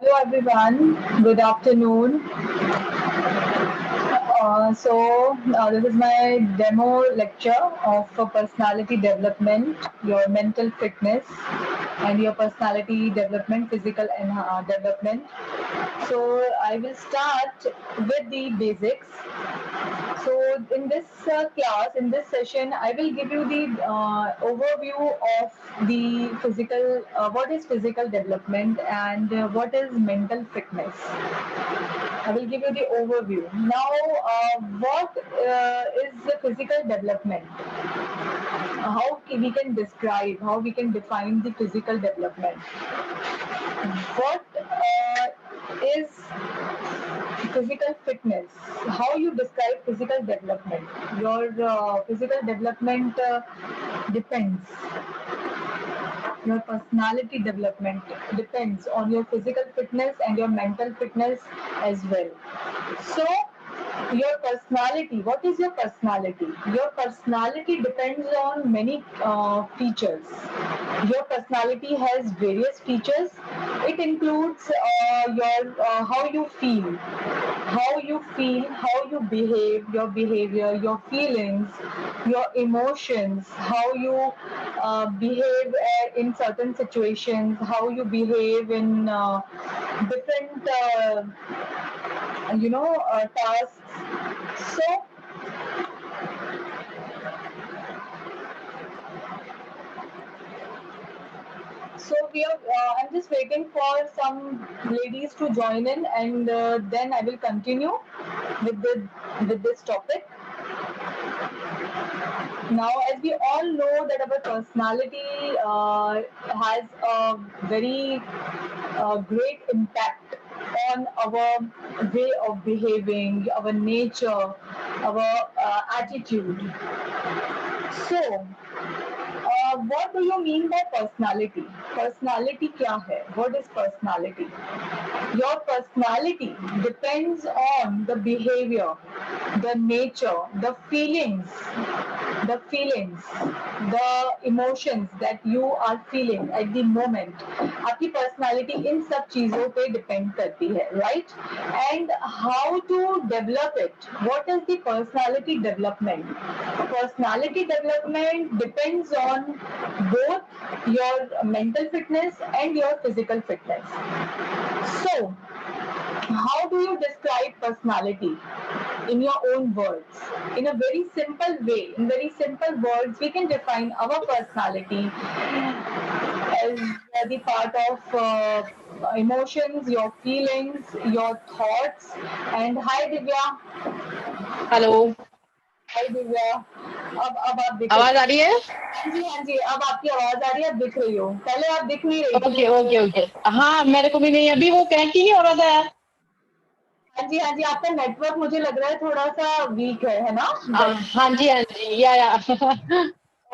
Hello everyone, good afternoon. This is my demo lecture of personality development, your mental fitness, and your personality development, physical and development. So, I will start with the basics. So, in this class, in this session, I will give you the overview of the physical, what is physical development and what is mental fitness. I will give you the overview. Now, what is the physical development? We can describe, how we can define the physical development. What is physical fitness? How you describe physical development? Your physical development depends. Your personality development depends on your physical fitness and your mental fitness as well. So, your personality, what is your personality? Your personality depends on many features. Your personality has various features. It includes how you feel, how you behave, your behavior, your feelings, your emotions, how you behave in certain situations, how you behave in different tasks. So, we are. I'm just waiting for some ladies to join in, and then I will continue with this topic. Now, as we all know that our personality has a very great impact on our way of behaving, our nature, our attitude. So, what do you mean by personality? Personality क्या है? What is personality? Your personality depends on the behavior, the nature, the emotions that you are feeling at the moment. आपकी personality इन सब चीजों पे depend करती है, right? And how to develop it? What is the personality development? Personality development depends on both your mental fitness and your physical fitness. So, how do you describe personality in your own words? In a very simple way, in very simple words, we can define our personality as the part of emotions, your feelings, your thoughts. And hi Divya. Hello hi Divya. अब आप दिख आवाज आ रही है? हाँ जी हाँ जी, अब आपकी आवाज आ रही है, अब दिख रही हो. पहले आप दिख नहीं रही थी. ओके ओके ओके हाँ मेरे को भी नहीं अभी वो कनेक्ट ही नहीं हो रहा था यार. हाँ जी, आपका नेटवर्क मुझे लग रहा है थोड़ा सा वीक है ना? हाँ जी या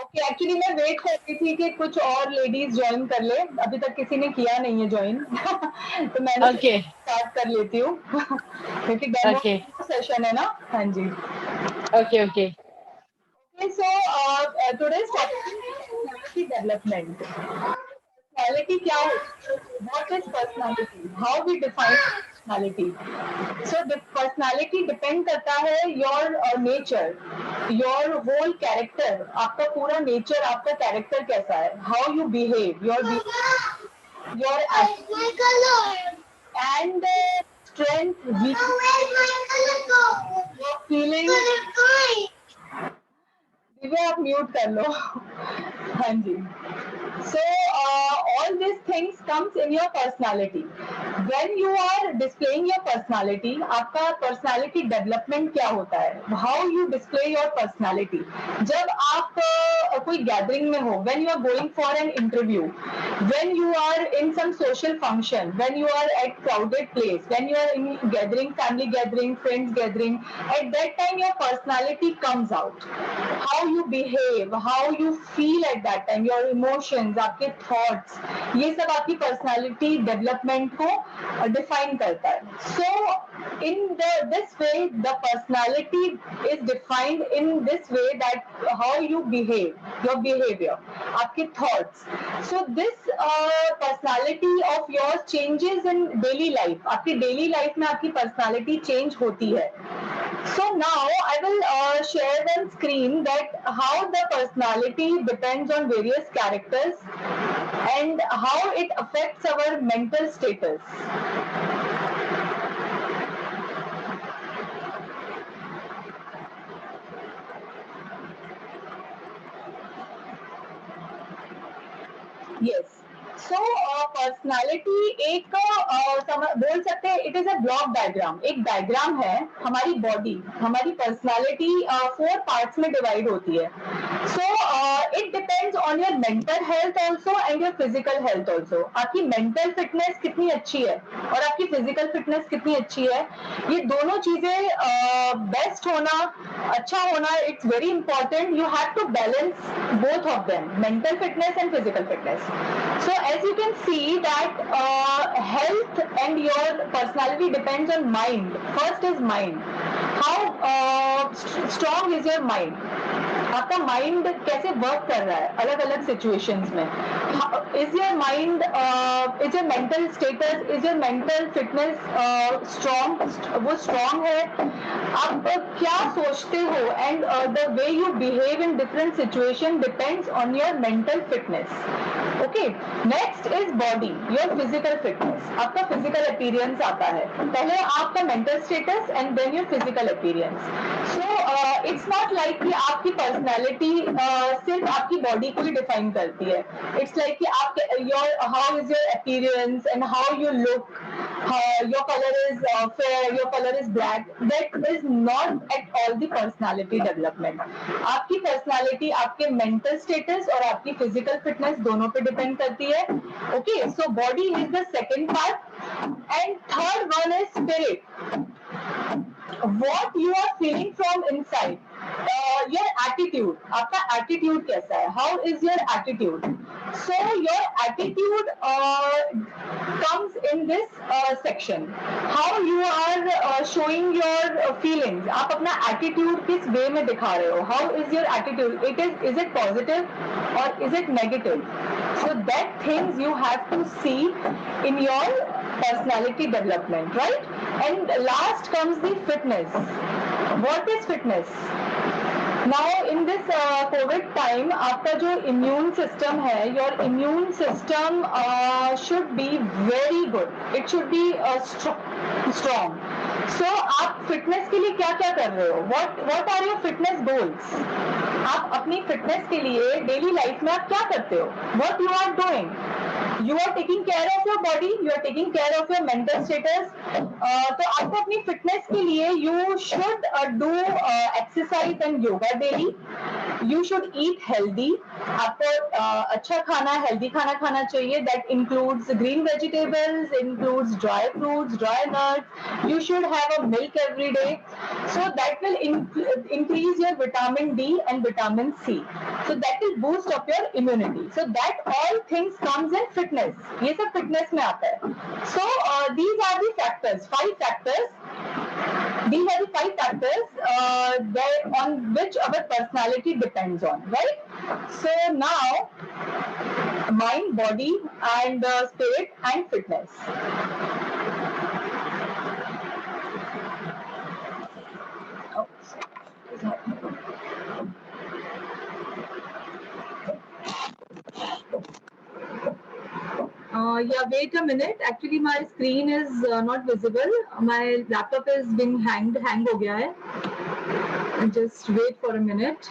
ओके, एक्चुअली मैं वेट कर रही थी कि कुछ और लेडीज ज्वाइन कर ले. अभी तक किसी ने किया नहीं है ज्वाइन. तो मैंने ओके स्टार्ट कर लेती हूँ. क्योंकि डेमो ओके सेशन है ना. हाँ जी. Okay okay Okay, so today's topic is personality development. Personality क्या होती है? What is personality? How we define personality? So the personality depend करता है your nature, your whole character. आपका पूरा nature, आपका character कैसा है? How you behave, your attitude and strength, weakness, your feelings. Divya आप म्यूट कर लो. हाँ जी. So all these things comes in your personality. When you are displaying your personality, आपका personality development क्या होता है? How you display your personality? जब आप कोई gathering में हो, when you are going for an interview, when you are in some social function, when you are at crowded place, when you are in gathering, family gathering, friends gathering, at that time your personality comes out. How you behave, how you feel at that time, your emotions, आपके thoughts, ये सब आपकी personality development को define करता है. So in this way, the personality is defined in this way, that how you behave, your behavior, आपके thoughts. So this personality of yours changes in daily life. आपकी daily life में आपकी personality change होती है. So now I will share on screen that how the personality depends on various characters and how it affects our mental status. Yes. So personality एक बोल सकते हैं it is a block diagram. एक diagram है हमारी body, हमारी personality 4 parts में divide होती है. So it depends on your mental health also and your physical health also. आपकी mental fitness कितनी अच्छी है और आपकी physical fitness कितनी अच्छी है, ये दोनों चीजें best होना, अच्छा होना, it's very important. You have to balance both of them, mental fitness and physical fitness. So as you can see that health and your personality depends on mind. First is mind. How strong is your mind? आपका mind कैसे work कर रहा है अलग अलग situations में. Is your mind, is your mental status, is your mental fitness strong, वो strong है, आप क्या सोचते हो, and the way you behave in different situation depends on your mental fitness. Okay, next is body, your physical fitness. आपका physical appearance आता है, पहले आपका mental status and then your physical appearance. So it's not like कि आपकी personality सिर्फ आपकी body को ही डिफाइन करती है. इट्स लाइक कि आप your how is your appearance and how you look, your colour is fair, your colour is black, that is not at all the personality development. आपकी पर्सनैलिटी आपके mental status और आपकी physical fitness दोनों पे depend करती है. Okay, so body is the second part and third one is spirit. What you are feeling from inside, your attitude, आपका attitude कैसा है, how is your attitude. So your attitude comes in this section, how you are showing your feelings. आप अपना attitude किस way में दिखा रहे हो, how is your attitude, is it positive or is it negative. So that things you have to see in your personality development, right? And last comes the fitness. What is fitness? Now in this COVID time, आपका जो immune system है, your immune system should be very good. It should be strong. So आप fitness के लिए क्या क्या कर रहे हो? What are your fitness goals? आप अपनी fitness के लिए daily life में आप क्या करते हो? What you are doing? You are taking care of your body, you are taking care of your mental status. तो आपको अपनी fitness के लिए you should do exercise and yoga daily. You should eat healthy. आपको अच्छा खाना, healthy खाना खाना चाहिए. That includes green vegetables, includes dry fruits, dry nuts. You should have a milk every day. So that will increase your vitamin D and vitamin C. So that will boost up your immunity. So that all things comes in fitness. ये सब fitness में आता है. So these are the factors, 5 factors. These are the 5 factors on which our personality depends on, right? So now, mind, body, and spirit, and fitness. Oh, yeah, wait a minute. Actually, my screen is not visible. My laptop is being hang हो गया है. Just wait for a minute.